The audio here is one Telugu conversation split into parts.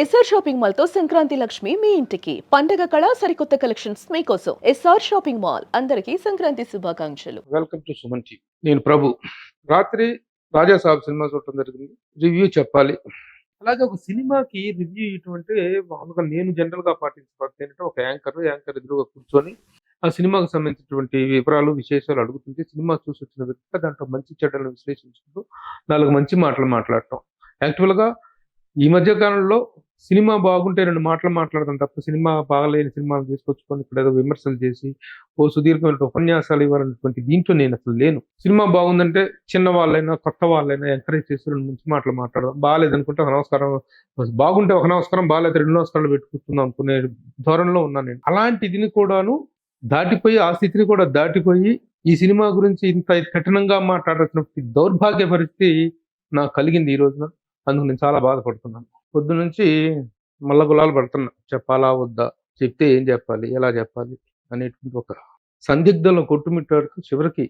ఎస్ఆర్ షాపింగ్ మాల్ తో సంక్రాంతి లక్ష్మి మీ ఇంటికి పండగ కళ సరికొత్త కలెక్షన్స్ మీకోసం ఎస్ఆర్ షాపింగ్ మాల్ అందరికీ సంక్రాంతి శుభాకాంక్షలు. Welcome to Suman TV. నేను ప్రభు. రాత్రి రాజా సాబ్ సినిమా చూడటం జరిగింది. రివ్యూ చెప్పాలి. అలాగే ఒక సినిమాకి రివ్యూ ఇటువంటి మామూలుగా నేను జనరల్ గా పాటించే పద్ధతి ఏంటంటే ఒక యాంకర్ ఎదురుగా కూర్చొని ఆ సినిమాకు సంబంధించినటువంటి వివరాలు విశేషాలు అడుగుతుంటే సినిమా చూసి వచ్చిన వ్యక్తి దాంట్లో మంచి చెడ్డలను విశ్లేషించుకుంటూ 4 మంచి మాటలు మాట్లాడటం. యాక్చువల్ గా ఈ మధ్య కాలంలో సినిమా బాగుంటే 2 మాటలు మాట్లాడడం తప్ప సినిమా బాగలేని సినిమాలు తీసుకొచ్చుకొని ఇక్కడ ఏదో విమర్శలు చేసి ఓ సుదీర్ఘమైన ఉపన్యాసాలు ఇవ్వాలన్నటువంటి దీంట్లో నేను అసలు లేను. సినిమా బాగుందంటే చిన్న వాళ్ళైనా కొత్త వాళ్ళైనా ఎంకరేజ్ చేసి 2 మంచి మాటలు మాట్లాడడం, బాగాలేదనుకుంటే ఒక నమస్కారం, బాగుంటే ఒక నమస్కారం, బాగాలేదు 2 నమస్కారాలు పెట్టుకుంటున్నాం అనుకునే ధోరణిలో ఉన్నాను నేను. అలాంటిదిని కూడాను దాటిపోయి ఆ స్థితిని కూడా దాటిపోయి ఈ సినిమా గురించి ఇంత కఠినంగా మాట్లాడాల్సినటువంటి దౌర్భాగ్య పరిస్థితి నాకు కలిగింది ఈ రోజున. అందుకు నేను చాలా బాధపడుతున్నాను. పొద్దు నుంచి మల్ల గులాలు పడుతున్నా. చెప్పాలా వద్దా, చెప్తే ఏం చెప్పాలి, ఎలా చెప్పాలి అనేటువంటి ఒక సందిగ్ధంలో కొట్టుమిట్టాడుతూ చివరికి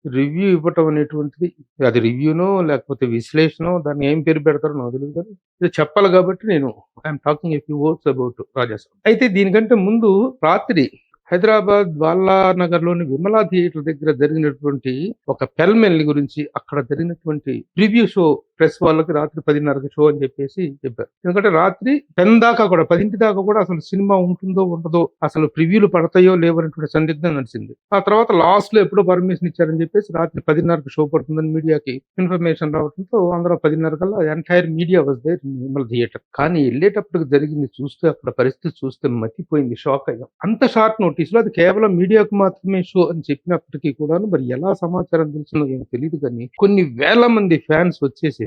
రివ్యూ ఇవ్వటం అనేటువంటిది, అది రివ్యూనో లేకపోతే విశ్లేషణో దాన్ని ఏం పేరు పెడతారో నాకు తెలియదు, కానీ ఇది చెప్పాలి కాబట్టి నేను I'm talking a few words about Raja Saab. అయితే దీనికంటే ముందు రాత్రి హైదరాబాద్ బాలానగర్లోని విమలా థియేటర్ దగ్గర జరిగినటువంటి ఒక పెల్మెల్ గురించి అక్కడ జరిగినటువంటి ప్రివ్యూ షో ప్రెస్ వాళ్ళకి రాత్రి 10:30కి షో అని చెప్పేసి చెప్పారు. ఎందుకంటే రాత్రి 10 దాకా కూడా 10 దాకా కూడా అసలు సినిమా ఉంటుందో ఉండదో, అసలు ప్రివ్యూలు పడతాయో లేవనేటువంటి సందిగ్ధం నడిచింది. ఆ తర్వాత లాస్ట్ లో ఎప్పుడో పర్మిషన్ ఇచ్చారని చెప్పేసి రాత్రి 10:30కి షో పడుతుందని మీడియాకి ఇన్ఫర్మేషన్ రావడంతో అందరూ 10:30 కల్లా entire media was there in Vimala theatre. కానీ వెళ్ళేటప్పటికి జరిగింది చూస్తే అక్కడ పరిస్థితి చూస్తే మతిపోయింది, షాక్ అయ్యాం. అంత షార్ట్ నోటీస్ లో అది కేవలం మీడియాకు మాత్రమే షో అని చెప్పినప్పటికీ కూడా మరి ఎలా సమాచారం తెలిసిందో ఏమో తెలియదు, కానీ కొన్ని వేల మంది ఫ్యాన్స్ వచ్చేసేసి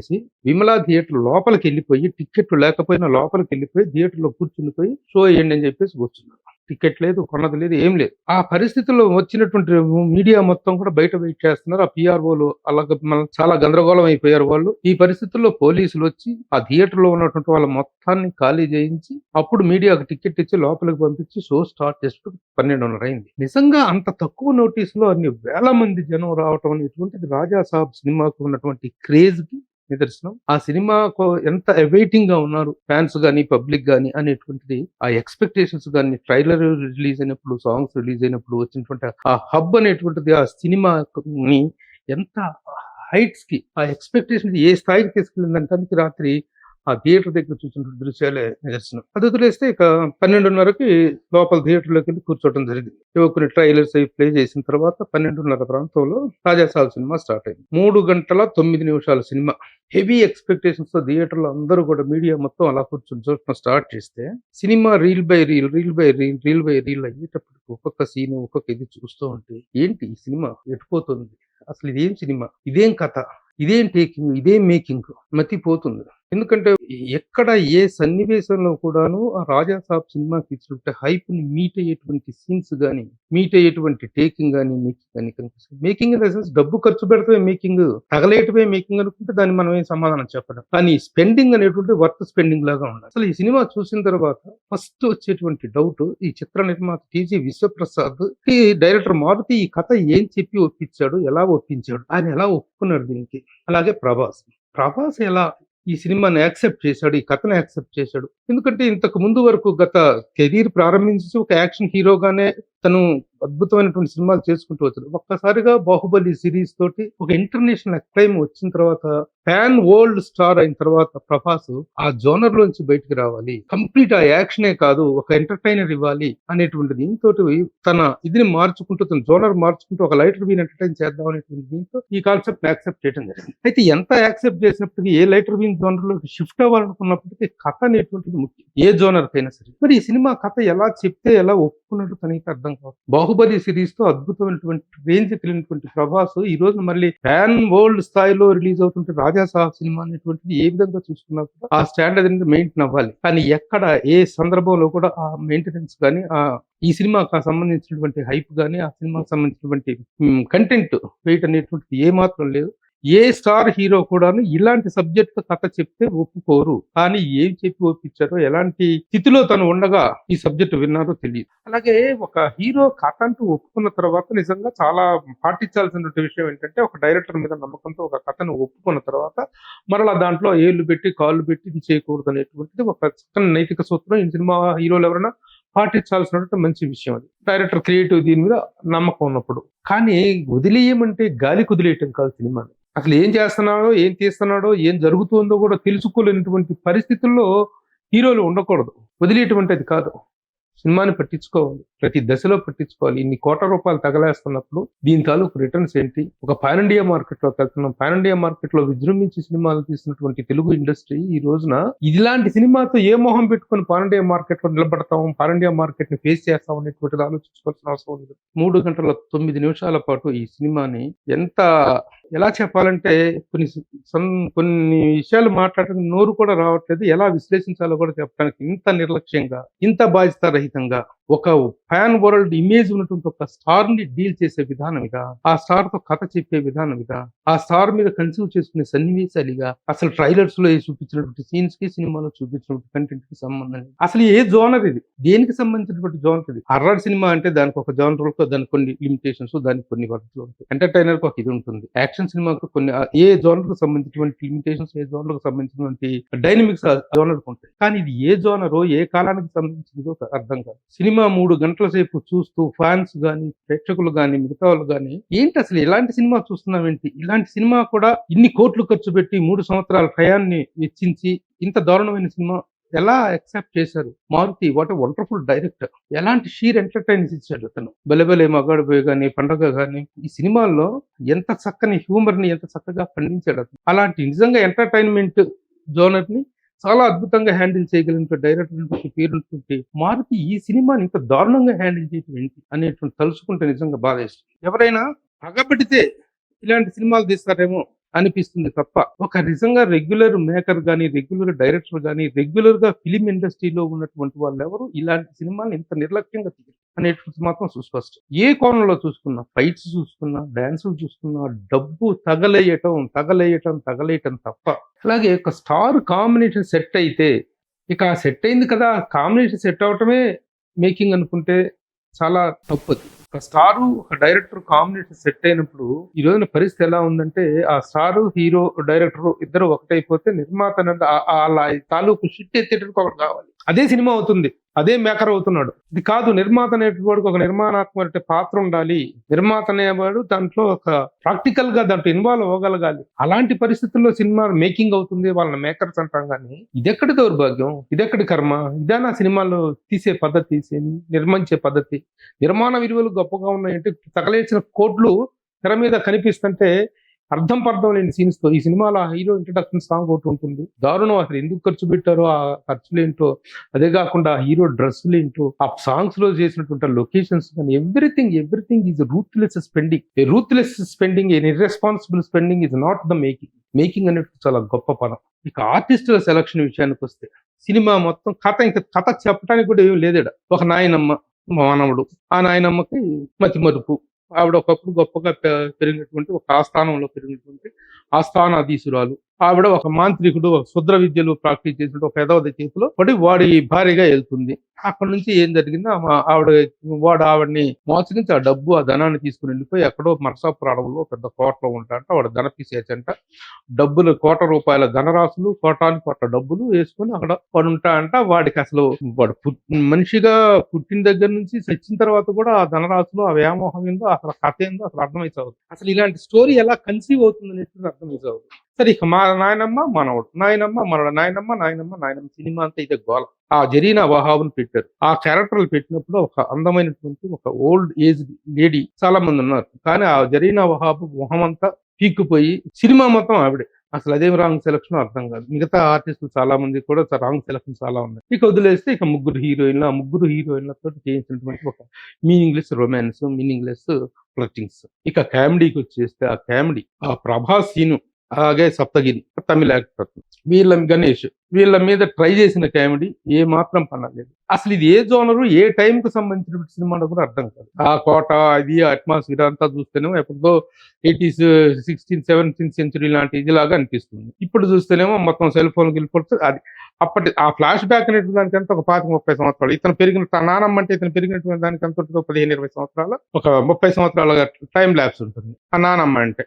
విమలా థియేటర్ లోపలికి వెళ్ళిపోయి టికెట్లు లేకపోయినా లోపలికి వెళ్ళిపోయి థియేటర్ లో కూర్చునిపోయి షో వేయండి అని చెప్పేసి కూర్చున్నారు. టికెట్ లేదు, కొన్నది లేదు, ఏం లేదు. ఆ పరిస్థితుల్లో వచ్చినటువంటి మీడియా మొత్తం కూడా బయట వెయిట్ చేస్తున్నారు. ఆ పిఆర్ఓలు అలాగే చాలా గందరగోళం అయిపోయారు వాళ్ళు. ఈ పరిస్థితుల్లో పోలీసులు వచ్చి ఆ థియేటర్ లో ఉన్నటువంటి వాళ్ళ మొత్తాన్ని ఖాళీ చేయించి అప్పుడు మీడియాకు టికెట్ ఇచ్చి లోపలికి పంపించి షో స్టార్ట్ చేస్తూ 12:30 అయింది. నిజంగా అంత తక్కువ నోటీస్ లో అన్ని వేల మంది జనం రావటం అనేటువంటిది రాజా సాబ్ సినిమాకు ఉన్నటువంటి క్రేజ్ కి నిదర్శనం. ఆ సినిమాకు ఎంత అవైటింగ్ గా ఉన్నారు ఫ్యాన్స్ గానీ పబ్లిక్ గానీ అనేటువంటిది, ఆ ఎక్స్పెక్టేషన్స్ గానీ, ట్రైలర్ రిలీజ్ అయినప్పుడు, సాంగ్స్ రిలీజ్ అయినప్పుడు వచ్చినటువంటి ఆ హబ్ అనేటువంటిది ఆ సినిమాని ఎంత హైట్స్ కి, ఆ ఎక్స్పెక్టేషన్ ఏ స్థాయికి తీసుకెళ్ళిందంటానికి రాత్రి ఆ థియేటర్ దగ్గర చూసిన దృశ్యాలే నిదర్శనం. అది వదిలేస్తే ఇక 12:30కి లోపల థియేటర్లోకి వెళ్ళి కూర్చోవడం జరిగింది. కొన్ని ట్రైలర్స్ అవి ప్లే చేసిన తర్వాత 12:30 ప్రాంతంలో రాజాసాబ్ సినిమా స్టార్ట్ అయింది. 3 గంటల 9 నిమిషాల సినిమా. హెవీ ఎక్స్పెక్టేషన్స్ తో థియేటర్ లో అందరూ కూడా మీడియా మొత్తం అలా కూర్చొని చూడటం స్టార్ట్ చేస్తే సినిమా రీల్ బై రీల్ అయ్యేటప్పటికి ఒక్కొక్క సీన్ ఒక్కొక్క ఇది చూస్తూ ఉంటే ఏంటి ఈ సినిమా ఎటుపోతుంది, అసలు ఇదేం సినిమా, ఇదేం కథ, ఇదేం టేకింగ్, ఇదేం మేకింగ్ మతిపోతుంది. ఎందుకంటే ఎక్కడ ఏ సన్నివేశంలో కూడాను ఆ రాజా సాబ్ సినిమాకి ఇచ్చినట్టు హైప్ ని మీట్ అయ్యేటువంటి సీన్స్ గానీ, మీట్ అయ్యేటువంటి టేకింగ్ గానీ, మేకింగ్ గానీ కనిపిస్తుంది. మేకింగ్ ఇన్ ద సెన్స్ డబ్బు ఖర్చు పెడతామే మేకింగ్, తగలేయటమే మేకింగ్ అనుకుంటే దాన్ని మనం ఏం సమాధానం చెప్పడం. కానీ స్పెండింగ్ అనేటువంటి వర్త్ స్పెండింగ్ లాగా ఉండాలి. అసలు ఈ సినిమా చూసిన తర్వాత ఫస్ట్ వచ్చేటువంటి డౌట్, ఈ చిత్ర నిర్మాత టీజీ విశ్వప్రసాద్ కి డైరెక్టర్ మారుతి ఈ కథ ఏం చెప్పి ఒప్పించాడు, ఎలా ఒప్పించాడు, ఆయన ఎలా ఒప్పుకున్నాడు దీనికి. అలాగే ప్రభాస్ ఎలా ఈ సినిమాని యాక్సెప్ట్ చేశాడు, ఈ కథను యాక్సెప్ట్ చేశాడు. ఎందుకంటే ఇంతకు ముందు వరకు గత కెరీర్ ప్రారంభించి ఒక యాక్షన్ హీరోగానే తను అద్భుతమైనటువంటి సినిమాలు చేసుకుంటూ వచ్చాడు. ఒక్కసారిగా బాహుబలి సిరీస్ తోటి ఒక ఇంటర్నేషనల్ అక్లైమ్ వచ్చిన తర్వాత, ఫ్యాన్ వరల్డ్ స్టార్ అయిన తర్వాత ప్రభాస్ ఆ జోనర్ లోంచి బయటకు రావాలి, కంప్లీట్ ఆ యాక్షనే కాదు ఒక ఎంటర్టైనర్ ఇవ్వాలి అనేటువంటి దీంతో తన ఇదిని మార్చుకుంటూ, తన జోనర్ మార్చుకుంటూ ఒక లైటర్ వీన్ ఎంటర్టైన్ చేద్దాం అనేటువంటి దీంతో ఈ కాన్సెప్ట్ యాక్సెప్ట్ చేయడం జరిగింది. అయితే ఎంత యాక్సెప్ట్ చేసినప్పటికీ, ఏ లైటర్ వీన్ జోనర్ లో షిఫ్ట్ అవ్వాలనుకున్నప్పటికీ కథ అనేటువంటిది ముఖ్యం, ఏ జోనర్ కైనా సరే. మరి ఈ సినిమా కథ ఎలా చెప్తే ఎలా ఒప్పుకున్నట్టు తనకి అర్థం కాదు. బాహుబలి సిరీస్ తో అద్భుతమైనటువంటి రేంజ్ కలిగినటువంటి ప్రభాస్ ఈ రోజు మళ్ళీ ఫ్యాన్ వరల్డ్ స్థాయిలో రిలీజ్ అవుతుంటే రాజా సాబ్ సినిమా అనేటువంటిది ఏ విధంగా చూసుకున్నా కూడా ఆ స్టాండర్డ్ అనేది మెయింటైన్ అవ్వాలి. కానీ ఎక్కడ ఏ సందర్భంలో కూడా ఆ మెయింటెనెన్స్ కానీ, ఆ ఈ సినిమాకి సంబంధించినటువంటి హైప్ కానీ, ఆ సినిమాకి సంబంధించినటువంటి కంటెంట్ వెయిట్ అనేటువంటిది ఏ మాత్రం లేదు. ఏ స్టార్ హీరో కూడాను ఇలాంటి సబ్జెక్ట్ కథ చెప్తే ఒప్పుకోరు. కానీ ఏం చెప్పి ఒప్పించారో, ఎలాంటి స్థితిలో తను ఉండగా ఈ సబ్జెక్ట్ విన్నారో తెలియదు. అలాగే ఒక హీరో కథ అంటూ ఒప్పుకున్న తర్వాత నిజంగా చాలా పాటించాల్సిన విషయం ఏంటంటే, ఒక డైరెక్టర్ మీద నమ్మకంతో ఒక కథను ఒప్పుకున్న తర్వాత మరలా దాంట్లో ఏళ్ళు పెట్టి కాళ్ళు పెట్టి ఇది చేయకూడదు అనేటువంటిది ఒక చక్కని నైతిక సూత్రం. ఈ సినిమా హీరోలు ఎవరైనా పాటించాల్సినటువంటి మంచి విషయం అది. డైరెక్టర్ క్రియేటివ్ దీని మీద నమ్మకం ఉన్నప్పుడు. కానీ వదిలేయమంటే గాలి కుదిలేయటం కాదు సినిమాని. అసలు ఏం చేస్తున్నాడో, ఏం తీస్తున్నాడో, ఏం జరుగుతుందో కూడా తెలుసుకోలేనటువంటి పరిస్థితుల్లో హీరోలు ఉండకూడదు. వదిలేయటం కాదు. సినిమాని పట్టించుకోవాలి. ప్రతి దశలో పట్టించుకోవాలి. ఇన్ని కోట్ల రూపాయలు తగలేస్తున్నప్పుడు దీని తాలూకు రిటర్న్స్ ఏంటి? ఒక పాన్ ఇండియా మార్కెట్ లోకి వెళ్తున్నాం. పాన్ ఇండియా మార్కెట్ లో విజృంభించి సినిమాలు తీసినటువంటి తెలుగు ఇండస్ట్రీ ఈ రోజున ఇలాంటి సినిమాతో ఏ మొహం పెట్టుకుని పాన్ ఇండియా మార్కెట్ లో నిలబడతాం, పాన్ ఇండియా మార్కెట్ ని ఫేస్ చేస్తాం అనేటువంటిది ఆలోచించుకోవాల్సిన అవసరం ఉంది. 3 గంటల 9 నిమిషాల పాటు ఈ సినిమాని ఎలా చెప్పాలంటే కొన్ని విషయాలు మాట్లాడడానికి నోరు కూడా రావట్లేదు. ఎలా విశ్లేషించాలో కూడా చెప్పడానికి ఇంత నిర్లక్ష్యంగా, ఇంత బాధ్యతారహితంగా ఒక ఫ్యాన్ వరల్డ్ ఇమేజ్ ఉన్నటువంటి ఒక స్టార్ ని డీల్ చేసే విధానం ఇదా, ఆ స్టార్ తో కథ చెప్పే విధానం ఇదా, ఆ స్టార్ మీద కన్సీవ్ చేసుకునే సన్నివేశాలుగా, అసలు ట్రైలర్స్ లో చూపించినటువంటి సీన్స్ కి సినిమాలో చూపించినటువంటి కంటెంట్ కి సంబంధం లేదు. అసలు ఏ జోనర్ ఇది? దేనికి సంబంధించినటువంటి జోనర్ ఇది? హర్రర్ సినిమా అంటే దానికి ఒక జోనర్, దానికి కొన్ని లిమిటేషన్స్, దానికి కొన్ని వర్గాలు ఉంటాయి. ఎంటర్టైనర్ కి ఒక ఇది ఉంటుంది. యాక్షన్ సినిమాకు కొన్ని ఏ జోనర్ కు సంబంధించినటువంటి లిమిటేషన్స్, ఏ జోనర్ కు సంబంధించినటువంటి డైనమిక్స్ జోనర్ కు ఉంటాయి. కానీ ఇది ఏ జోనరో, ఏ కాలానికి సంబంధించిందో అర్థం కాదు. సినిమా 3 గంటల సేపు చూస్తూ ఫ్యాన్స్ గాని, ప్రేక్షకులు గాని, మిగతా వాళ్ళు గాని ఏంటి అసలు ఇలాంటి సినిమా చూస్తున్నామేంటి, ఇలాంటి సినిమా కూడా ఇన్ని కోట్లు ఖర్చు పెట్టి 3 సంవత్సరాల టయాన్ని వెచ్చించి ఇంత దారుణమైన సినిమా ఎలా యాక్సెప్ట్ చేశారు? Maruthi what a wonderful director. ఎలాంటి షీర్ ఎంటర్టైన్స్ ఇచ్చాడు అతను. బలెబలే మగాడు పోయి గాని, పండగ గాని, ఈ సినిమాల్లో ఎంత చక్కని హ్యూమర్ ని ఎంత చక్కగా పండించాడు అతను. అలాంటి నిజంగా ఎంటర్టైన్మెంట్ జోనర్ ని చాలా అద్భుతంగా హ్యాండిల్ చేయగలిగిన డైరెక్టర్ పేరుంటుంటే మారుతి ఈ సినిమాని ఇంత దారుణంగా హ్యాండిల్ చేయడం ఏంటి అనేటువంటి తలుచుకుంటే నిజంగా బాధ వేస్తుంది. ఎవరైనా పగబడితే ఇలాంటి సినిమాలు తీస్తారేమో అనిపిస్తుంది తప్ప, ఒక నిజంగా రెగ్యులర్ మేకర్ గానీ, రెగ్యులర్ డైరెక్టర్ గానీ, రెగ్యులర్ గా ఫిలిం ఇండస్ట్రీలో ఉన్నటువంటి వాళ్ళు ఎవరు ఇలాంటి సినిమాని ఇంత నిర్లక్ష్యంగా తీయరు అనేటువంటి మాత్రం సుస్పష్టం. ఏ కోణంలో చూసుకున్నా, ఫైట్స్ చూసుకున్నా, డాన్సులు చూసుకున్నా, డబ్బు తగలేయటం తప్ప. అలాగే ఒక స్టార్ కాంబినేషన్ సెట్ అయితే ఇక ఆ సెట్ అయింది కదా, కాంబినేషన్ సెట్ అవటమే మేకింగ్ అనుకుంటే చాలా తప్పది. ఒక స్టారు, ఒక డైరెక్టర్ కాంబినేషన్ సెట్ అయినప్పుడు ఈ రోజున పరిస్థితి ఎలా ఉందంటే, ఆ స్టారు, హీరో, డైరెక్టర్ ఇద్దరు ఒకటైపోతే నిర్మాత అలా తాలూకు షిట్ ఎత్తేటప్పుడు ఒకటి కావాలి. అదే సినిమా అవుతుంది, అదే మేకర్ అవుతున్నాడు. ఇది కాదు, నిర్మాత అనేటువంటి ఒక నిర్మాణాత్మక పాత్ర ఉండాలి. నిర్మాత అనేవాడు దాంట్లో ఒక ప్రాక్టికల్ గా దాంట్లో ఇన్వాల్వ్ అవ్వగలగాలి. అలాంటి పరిస్థితుల్లో సినిమా మేకింగ్ అవుతుంది, వాళ్ళని మేకర్స్ అంటాం. కానీ ఇదెక్కడి దౌర్భాగ్యం, ఇదెక్కడి కర్మ? ఇదేనా సినిమాలో తీసే పద్ధతి, నిర్మించే పద్ధతి? నిర్మాణ విలువలు గొప్పగా ఉన్నాయంటే తగలేసిన కోట్లు తెర మీద కనిపిస్తుంటే అర్థం పర్థం లేని సీన్స్ తో ఈ సినిమాలో హీరో ఇంట్రడక్షన్ సాంగ్ ఒకటి ఉంటుంది. దారుణం. అసలు ఎందుకు ఖర్చు పెట్టారో ఆ ఖర్చులు ఏంటో, అదే కాకుండా హీరో డ్రెస్సులు ఏంటో, ఆ సాంగ్స్ లో చేసినటువంటి లొకేషన్స్ కానీ everything is ruthless spending. A ruthless spending, A irresponsible spending is not the making అనేది చాలా గొప్ప పదం. ఇక ఆర్టిస్టుల సెలక్షన్ విషయానికి వస్తే సినిమా మొత్తం కథ చెప్పడానికి కూడా ఏం లేదడ. ఒక నాయనమ్మ, మానవుడు, ఆ నాయనమ్మకి మతిమరుపు. ఆవిడ ఒకప్పుడు గొప్పగా పెరిగినటువంటి ఒక ఆస్థానంలో పెరిగినటువంటి ఆస్థానాధీశురాలు. ఆవిడ ఒక మాంత్రికుడు, ఒక శుద్ర విద్యలు ప్రాక్టీస్ చేసినట్టు ఒక పెదవది చేతిలో పడి వాడి భార్యగా వెళ్తుంది. అక్కడి నుంచి ఏం జరిగిందో ఆవిడని మోసగించి ఆ డబ్బు, ఆ ధనాన్ని తీసుకుని వెళ్ళిపోయి ఎక్కడో మరసాపురం అడవుల్లో పెద్ద కోటలో ఉంటాంట. వాడు ధన పిసేచంట. డబ్బులు, ₹1,00,00,000 ధనరాశులు, కోట్ల డబ్బులు వేసుకుని అక్కడ వాడు ఉంటా అంట. వాడికి అసలు వాడు మనిషిగా పుట్టిన దగ్గర నుంచి చచ్చిన తర్వాత కూడా ఆ ధనరాశులు, ఆ వ్యామోహం ఏందో, అసలు కథ ఏందో అసలు అర్థమైసావు. అసలు ఇలాంటి స్టోరీ ఎలా కన్సీవ్ అవుతుంది అనేది అర్థమైసావు. సరే, ఇక మా నాయనమ్మ మనవడు, నాయనమ్మ సినిమా అంతా ఇదే గోల. ఆ జరీనా వహాబుని పెట్టారు. ఆ క్యారెక్టర్లు పెట్టినప్పుడు ఒక అందమైనటువంటి ఒక ఓల్డ్ ఏజ్ లేడీ చాలా మంది ఉన్నారు. కానీ ఆ జరీనా వహాబు మొహం అంతా పీక్కుపోయి సినిమా మొత్తం ఆవిడే. అసలు అదేం రాంగ్ సెలక్షన్ అర్థం కాదు. మిగతా ఆర్టిస్టులు చాలా మంది కూడా రాంగ్ సెలక్షన్ చాలా ఉన్నాయి. ఇక వదిలేస్తే ఇక ముగ్గురు హీరోయిన్లతో చేయించినటువంటి ఒక మీనింగ్లెస్ రొమాన్స్, మీనింగ్లెస్ ఫ్లర్టింగ్స్. ఇక కామెడీకి వచ్చేస్తే ఆ ప్రభాస్ సీను అలాగే సప్తగిరి తమిళ యాక్టర్ గణేష్ వీళ్ళ మీద ట్రై చేసిన కామెడీ ఏ మాత్రం పనలేదు. అసలు ఇది ఏ జోనరు ఏ టైం కు సంబంధించిన సినిమా కూడా అర్థం కాదు. ఆ కోట అది అట్మాస్ఫియర్ అంతా చూస్తేనేమో ఎప్పుడో 80s 16th 17th సెంచురీ లాంటి ఇదిలాగా అనిపిస్తుంది. ఇప్పుడు చూస్తేనేమో మొత్తం సెల్ ఫోన్ గిలిపోతే అది అప్పటి ఆ ఫ్లాష్ బ్యాక్ అనేటువంటి దానికి అంతా ఒక 25-30 సంవత్సరాలు. ఇతను పెరిగిన నానమ్మ అంటే ఇతను పెరిగినటువంటి దానికి అంత 15-20 సంవత్సరాలు, ఒక 30 సంవత్సరాల టైం ల్యాబ్స్ ఉంటుంది. ఆ నానమ్మ అంటే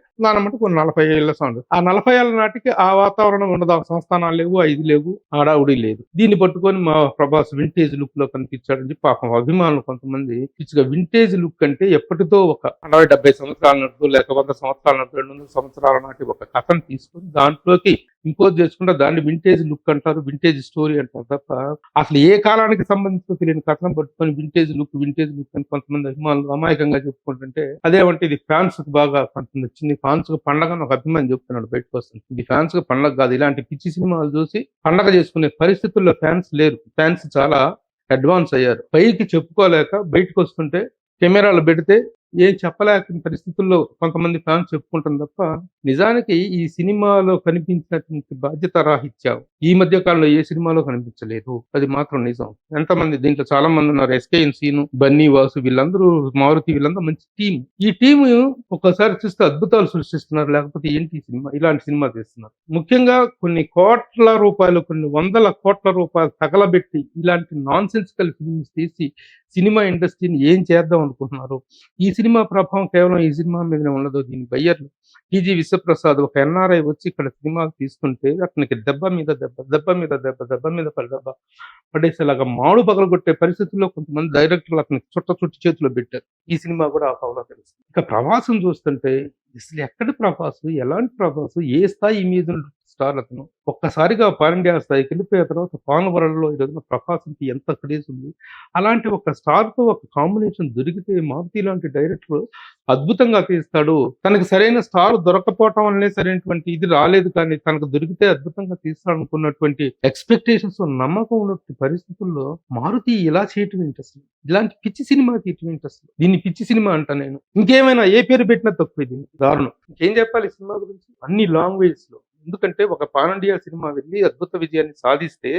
కొన్ని 40 ఏళ్ళ సౌండ్. ఆ 40 ఏళ్ళ నాటికి ఆ వాతావరణం ఉండదు. ఆ సంస్థానాలు లేవు, ఇది లేవు, ఆడావుడి లేదు. దీన్ని పట్టుకొని మా ప్రభాస్ వింటేజ్ లుక్ లో కనిపించాడని చెప్పి పాపం అభిమానులు కొంతమంది పిచ్చిగా వింటేజ్ లుక్ అంటే ఎప్పటితో ఒక 60-70 సంవత్సరాల నాటి లేక 100 సంవత్సరాల నాటి 200 సంవత్సరాల నాటి ఒక కథను తీసుకొని దాంట్లోకి ఇంపోజ్ చేసుకుంటే దాన్ని వింటేజ్ లుక్ అంటారు, వింటేజ్ స్టోరీ అంటారు తప్ప అసలు ఏ కాలానికి సంబంధించిన తెలియని కథను పట్టుకొని వింటేజ్ లుక్ అని కొంతమంది అభిమానులు అమాయకంగా చెప్పుకుంటుంటే అదేమంటే ఇది ఫ్యాన్స్ కు బాగా నచ్చింది, ఫ్యాన్స్ కు పండగ ఒక అభిమాని చెప్తున్నాడు బయటకు వస్తుంది. ఇది ఫ్యాన్స్ కు పండగ కాదు. ఇలాంటి పిచ్చి సినిమాలు చూసి పండగ చేసుకునే పరిస్థితుల్లో ఫ్యాన్స్ లేరు. ఫ్యాన్స్ చాలా అడ్వాన్స్ అయ్యారు. పైకి చెప్పుకోలేక బయటకు వస్తుంటే కెమెరాలు పెడితే ఏం చెప్పలేని పరిస్థితుల్లో కొంతమంది ఫ్యాన్స్ చెప్పుకుంటాం తప్ప నిజానికి ఈ సినిమాలో కనిపించినటువంటి బాధ్యత రాహిత్యం ఈ మధ్య కాలంలో ఏ సినిమాలో కనిపించలేదు. అది మాత్రం నిజం. ఎంతమంది దీంట్లో చాలా మంది ఉన్నారు. ఎస్కేఎన్ సీను, బన్నీ వాసు, వీళ్ళందరూ మారుతి, వీళ్ళందరూ మంచి టీం. ఈ టీము ఒక్కసారి చూస్తే అద్భుతాలు సృష్టిస్తున్నారు. లేకపోతే ఏంటి సినిమా ఇలాంటి సినిమా తీస్తున్నారు. ముఖ్యంగా కొన్ని కోట్ల రూపాయలు, కొన్ని 100 కోట్ల రూపాయలు తగలబెట్టి ఇలాంటి నాన్ సెన్సికల్ ఫిల్మ్స్ తీసి సినిమా ఇండస్ట్రీని ఏం చేద్దాం అనుకుంటున్నారు. ఈ సినిమా ప్రభావం కేవలం ఈ సినిమా మీదనే ఉండదు. దీని బయ్యర్లు టీజీ విశ్వప్రసాద్ ఒక ఎన్ఆర్ఐ వచ్చి ఇక్కడ సినిమాలు తీసుకుంటే అతనికి దెబ్బ మీద పడేసేలాగా మాడు పగలగొట్టే పరిస్థితుల్లో కొంతమంది డైరెక్టర్లు అతనికి చుట్టి చేతిలో పెట్టారు. ఈ సినిమా కూడా ఆ కవలో తెలుసు. ఇక ప్రభాసం చూస్తుంటే అసలు ఎక్కడి ప్రభాసు, ఎలాంటి ప్రభాసు, ఏ స్థాయి ఇమేజ్ స్టార్ అతను ఒక్కసారిగా పాన్ ఇండియా స్థాయికి వెళ్ళిపోయిన తర్వాత పాన్ వరల్డ్ లో ఈ రోజున ప్రభాస్కి ఎంత క్రేజ్ ఉంది. అలాంటి ఒక స్టార్ తో ఒక కాంబినేషన్ దొరికితే మారుతి లాంటి డైరెక్టర్ అద్భుతంగా తీస్తాడు. తనకి సరైన స్టార్ దొరకపోవటం వల్లనే సరైనటువంటి ఇది రాలేదు, కానీ తనకు దొరికితే అద్భుతంగా తీస్తాడు అనుకున్నటువంటి ఎక్స్పెక్టేషన్స్ నమ్మకం ఉన్నటువంటి పరిస్థితుల్లో మారుతి ఇలా చేయటం ఏంటి అసలు? ఇలాంటి పిచ్చి సినిమా తీయటం ఏంటి అసలు? దీన్ని పిచ్చి సినిమా అంటా నేను. ఇంకేమైనా ఏ పేరు పెట్టినా తక్కువ. దీన్ని దారుణం. ఇంకేం చెప్పాలి సినిమా గురించి? అన్ని లాంగ్వేజ్ లో. ఎందుకంటే ఒక పాన్ ఇండియా సినిమా వెళ్ళి అద్భుత విజయాన్ని సాధిస్తే,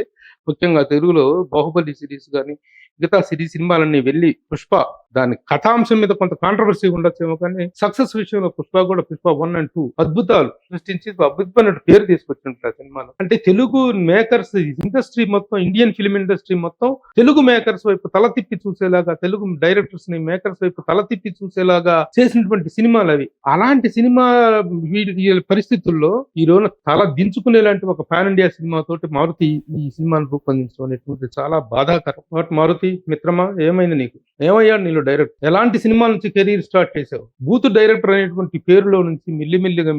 ముఖ్యంగా తెలుగులో బాహుబలి సిరీస్ కానీ మిగతా సినిమాలన్నీ వెళ్ళి పుష్ప దాని కథాంశం మీద కొంత కాంట్రవర్సీ ఉండొచ్చేమో, కానీ సక్సెస్ విషయంలో పుష్ప 1 and 2 అద్భుతాలు సృష్టించి అద్భుతమైన పేరు తీసుకొచ్చినట్టు సినిమాలో. అంటే తెలుగు మేకర్స్ ఇండస్ట్రీ మొత్తం, ఇండియన్ ఫిల్మ్ ఇండస్ట్రీ మొత్తం తెలుగు మేకర్స్ వైపు తల తిప్పి చూసేలాగా, తెలుగు డైరెక్టర్స్ ని మేకర్స్ వైపు తల తిప్పి చూసేలాగా చేసినటువంటి సినిమాలు అవి. అలాంటి సినిమా పరిస్థితుల్లో ఈ రోజు తల దించుకునేలాంటి ఒక పాన్ ఇండియా సినిమా తోటి మారుతి ఈ సినిమాను రూపొందించడం అనేటువంటి చాలా బాధాకరం. మారుతి మిత్రమా, ఏమైంది నీకు? ఏమయ్యాడు నీలో డైరెక్టర్? ఎలాంటి సినిమా నుంచి కెరీర్ స్టార్ట్ చేసావు? బూత్ డైరెక్టర్ అనేటువంటి పేరులో నుంచి మెల్లిమెల్లిగా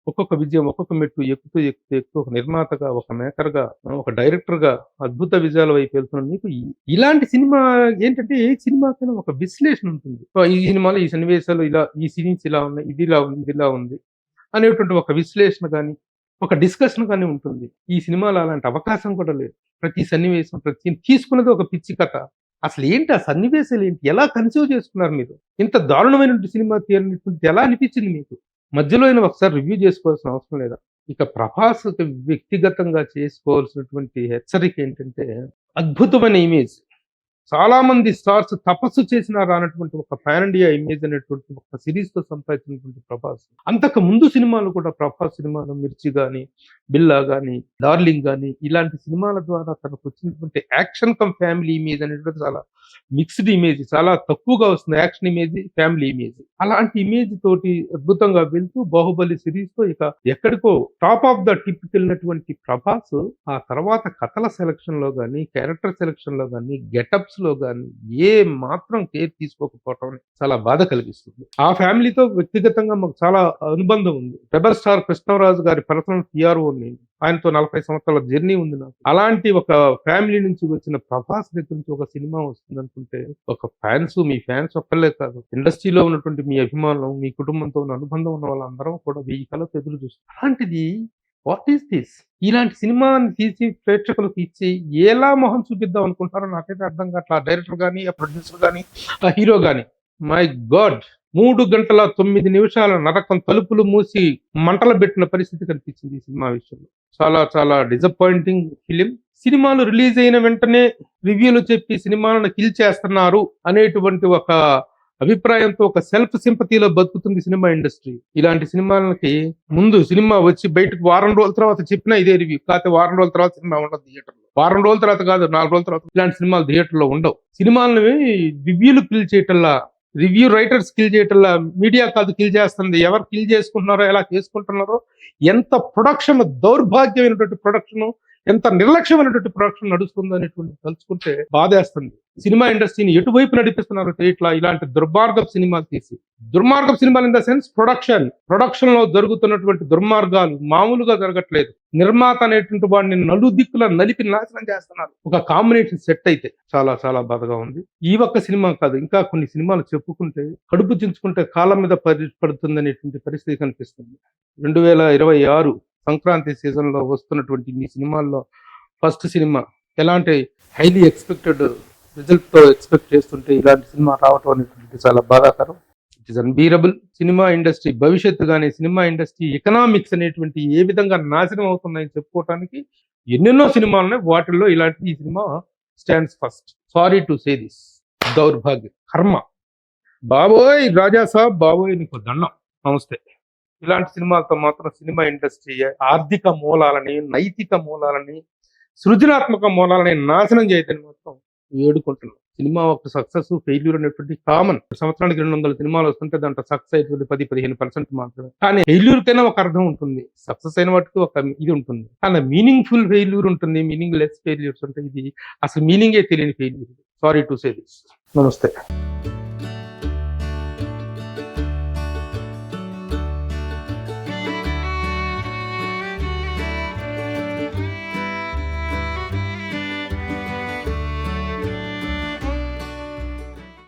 ఒక్కొక్క విజయం, ఒక్కొక్క మెట్టు ఎక్కుతూ ఒక నిర్మాతగా, ఒక మేకర్ గా, ఒక డైరెక్టర్ గా అద్భుత విజయాల వైపు వెళ్తున్నాడు. నీకు ఇలాంటి సినిమా ఏంటంటే ఏ సినిమాకైనా ఒక విశ్లేషణ ఉంటుంది. ఈ సినిమాలో ఈ సన్నివేశాలు ఇలా, ఈ సీన్స్ ఇలా ఉన్నాయి, ఇది ఇలా ఉంది అనేటువంటి ఒక విశ్లేషణ కానీ, ఒక డిస్కషన్ కానీ ఉంటుంది. ఈ సినిమాలో అలాంటి అవకాశం కూడా లేదు. ప్రతి సన్నివేశం, ప్రతి తీసుకున్నది ఒక పిచ్చి కథ. అసలు ఏంటి ఆ సన్నివేశాలు ఏంటి? ఎలా కన్సీవ్ చేసుకున్నారు మీరు? ఇంత దారుణమైనటువంటి సినిమా తీయనటువంటి ఎలా అనిపించింది మీకు? మధ్యలో అయినా ఒకసారి రివ్యూ చేసుకోవాల్సిన అవసరం లేదా? ఇక ప్రభాస్ వ్యక్తిగతంగా చేసుకోవాల్సినటువంటి హెచ్చరిక ఏంటంటే, అద్భుతమైన ఇమేజ్. చాలా మంది స్టార్స్ తపస్సు చేసినా రానటువంటి ఒక పాన్ ఇండియా ఇమేజ్ అనేటువంటి ఒక సిరీస్ తో సంపాదించినటువంటి ప్రభాస్. అంతకు ముందు సినిమాలు కూడా ప్రభాస్ సినిమాలు మిర్చి గాని, బిల్లా గాని, డార్లింగ్ గాని ఇలాంటి సినిమాల ద్వారా తనకు వచ్చినటువంటి యాక్షన్ కమ్ ఫ్యామిలీ ఇమేజ్ అనేటువంటి చాలా మిక్స్డ్ ఇమేజ్, చాలా తక్కువగా వస్తుంది యాక్షన్ ఇమేజ్, ఫ్యామిలీ ఇమేజ్. అలాంటి ఇమేజ్ తోటి అద్భుతంగా వెళ్తూ బాహుబలి సిరీస్ తో ఇక ఎక్కడికో టాప్ ఆఫ్ ద టిప్ వెళ్ళినటువంటి ప్రభాస్ ఆ తర్వాత కథల సెలక్షన్ లో గానీ, క్యారెక్టర్ సెలక్షన్ లో గానీ, గెటప్స్ లో గానీ ఏ మాత్రం కేర్ తీసుకోకపోవటం చాలా బాధ కలిగిస్తుంది. ఆ ఫ్యామిలీతో వ్యక్తిగతంగా మాకు చాలా అనుబంధం ఉంది. రెబల్ స్టార్ కృష్ణరాజు గారి పర్సనల్ పిఆర్ఓ నేను. ఆయనతో 40 సంవత్సరాల జర్నీ ఉంది నాకు. అలాంటి ఒక ఫ్యామిలీ నుంచి వచ్చిన ప్రభాస్ దగ్గర నుంచి ఒక సినిమా వస్తుంది అనుకుంటే, ఒక మీ ఫ్యాన్స్ ఒక్కళ్ళే కాదు, ఇండస్ట్రీలో ఉన్నటువంటి మీ అభిమానులు, మీ కుటుంబంతో ఉన్న అనుబంధం ఉన్న వాళ్ళందరం కూడా 1000 కళ్ళతో ఎదురు చూస్తారు. అలాంటిది వాట్ ఈస్ దిస్? ఇలాంటి సినిమాని తీసి ప్రేక్షకులకు ఇచ్చి ఎలా మొహం చూపిద్దాం అనుకుంటారో నాకైతే అర్థం కావట్లేదు. ఆ డైరెక్టర్ కానీ, ఆ ప్రొడ్యూసర్ కానీ, ఆ హీరో కానీ. మై గాడ్, 3 గంటల 9 నిమిషాల నరకం, తలుపులు మూసి మంటలు పెట్టిన పరిస్థితి కనిపించింది ఈ సినిమా విషయంలో. చాలా చాలా డిసప్పాయింటింగ్ ఫిలిం. సినిమాలు రిలీజ్ అయిన వెంటనే రివ్యూలు చెప్పి సినిమాలను కిల్ చేస్తున్నారు అనేటువంటి ఒక అభిప్రాయంతో, ఒక సెల్ఫ్ సింపతిలో బతుకుతుంది సినిమా ఇండస్ట్రీ. ఇలాంటి సినిమాలకి ముందు సినిమా వచ్చి బయటకు వారం రోజుల తర్వాత చెప్పినా ఇదే రివ్యూ, కాకపోతే వారం రోజుల తర్వాత సినిమా ఉండదు థియేటర్లో. వారం రోజుల తర్వాత కాదు, 4 రోజుల తర్వాత ఇలాంటి సినిమాలు థియేటర్లో ఉండవు. సినిమాలని రివ్యూలు కిల్ చేయటల్లా, రివ్యూ రైటర్స్ కిల్ చేయటల్లా, మీడియా కాదు కిల్ చేస్తుంది. ఎవరు కిల్ చేసుకుంటున్నారో, ఎలా చేసుకుంటున్నారో, ఎంత ప్రొడక్షన్ దౌర్భాగ్యమైనటువంటి ప్రొడక్షన్, ఎంత నిర్లక్ష్యమైనటువంటి ప్రొడక్షన్ నడుస్తుందో అనేటువంటి తలుచుకుంటే బాధేస్తుంది. సినిమా ఇండస్ట్రీని ఎటువైపు నడిపిస్తున్నారో ఇట్లా ఇలాంటి దుర్మార్గపు సినిమాలు తీసి, దుర్మార్గపు సినిమాలు ఇన్ ద సెన్స్ ప్రొడక్షన్ లో జరుగుతున్నటువంటి దుర్మార్గాలు మామూలుగా జరగట్లేదు. నిర్మాత అనేటువంటి వాడిని నలుదిక్కుల నలిపి నాశనం చేస్తున్నారు. ఒక కాంబినేషన్ సెట్ అయితే చాలా చాలా బాధగా ఉంది. ఈ ఒక్క సినిమా కాదు, ఇంకా కొన్ని సినిమాలు చెప్పుకుంటే కడుపు చించుకుంటే కాలం మీద పడుతుంది అనేటువంటి పరిస్థితి కనిపిస్తుంది. 2026 సంక్రాంతి సీజన్ లో వస్తున్నటువంటి ఈ సినిమాల్లో ఫస్ట్ సినిమా ఎలాంటి హైలీ ఎక్స్పెక్టెడ్ రిజల్ట్ తో ఎక్స్పెక్ట్ చేస్తుంటే ఇలాంటి సినిమా రావటం అనేటువంటి చాలా బాధాకరం. It is unbearable. సినిమా ఇండస్ట్రీ భవిష్యత్తు కానీ, సినిమా ఇండస్ట్రీ ఎకనామిక్స్ అనేటువంటి ఏ విధంగా నాశనం అవుతున్నాయని చెప్పుకోవటానికి ఎన్నెన్నో సినిమాలు ఉన్నాయి. వాటిల్లో ఇలాంటి ఈ cinema stands first. Sorry to say this. దౌర్భాగ్యం, కర్మ. బాబోయ్ రాజా సాబ్, బాబోయ్ నీకు దండం, నమస్తే. ఇలాంటి సినిమాలతో మాత్రం సినిమా ఇండస్ట్రీ ఆర్థిక మూలాలని, నైతిక మూలాలని, సృజనాత్మక మూలాలని నాశనం చేయదని మాత్రం వేడుకుంటున్నాం. సినిమా ఒక సక్సెస్ ఫెయిల్యూర్ అనేటువంటి కామన్. సంవత్సరానికి 200 సినిమాలు వస్తుంటే దాంట్లో సక్సెస్ అయినటువంటి 10-15% మాత్రమే. కానీ ఫెయిల్యూర్ కైనా ఒక అర్థం ఉంటుంది, సక్సెస్ అయిన వాటికి ఒక ఇది ఉంటుంది. కానీ మీనింగ్ఫుల్ ఫెయిల్యూర్ ఉంటుంది, మీనింగ్ లెస్ ఫెయిల్యూర్స్ ఉంటాయి. ఇది అసలు మీనింగే తెలియని failure. Sorry to say this. నమస్తే.